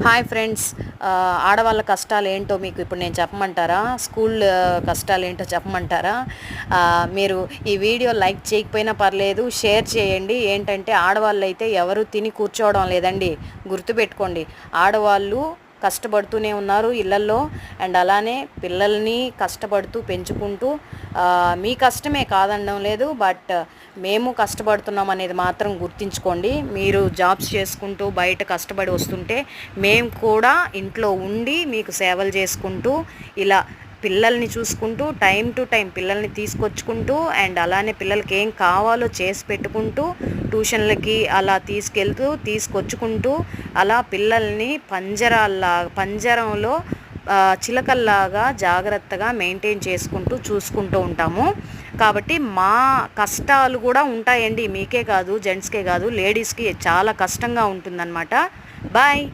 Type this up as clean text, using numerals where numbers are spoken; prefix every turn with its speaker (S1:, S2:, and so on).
S1: Hi friends, ఆడవాళ్ళ కష్టాలు ఏంటో మీకు ఇప్పుడు నేను చెప్పమంటారా? స్కూల్ కష్టాలు ఏంటో చెప్పమంటారా? మీరు ఈ వీడియో లైక్ చేయకపోయినా పర్లేదు, షేర్ చేయండి. ఏంటంటే ఆడవాళ్ళు అయితే ఎవరు తిని కూర్చోవడం లేదండి. గుర్తుపెట్టుకోండి, ఆడవాళ్ళు కష్టపడుతూనే ఉన్నారు ఇళ్ళల్లో. అండ్ అలానే పిల్లల్ని కష్టపడుతూ పెంచుకుంటూ, మీ కష్టమే కాదనడం లేదు, బట్ మేము కష్టపడుతున్నాం అనేది మాత్రం గుర్తించుకోండి. మీరు జాబ్స్ చేసుకుంటూ బయట కష్టపడి వస్తుంటే మేము కూడా ఇంట్లో ఉండి మీకు సేవలు చేసుకుంటూ, ఇలా పిల్లల్ని చూసుకుంటూ, టైం టు టైం పిల్లల్ని తీసుకొచ్చుకుంటూ, అండ్ అలానే పిల్లలకి ఏం కావాలో చేసి పెట్టుకుంటూ, ట్యూషన్లకి అలా తీసుకొచ్చుకుంటూ, అలా పిల్లల్ని పంజరంలో చిలకల్లాగా జాగ్రత్తగా మెయింటైన్ చేసుకుంటూ చూసుకుంటూ ఉంటాము. కాబట్టి మా కష్టాలు కూడా ఉంటాయండి, మీకే కాదు, జెంట్స్కే కాదు, లేడీస్కి చాలా కష్టంగా ఉంటుందన్నమాట. బాయ్.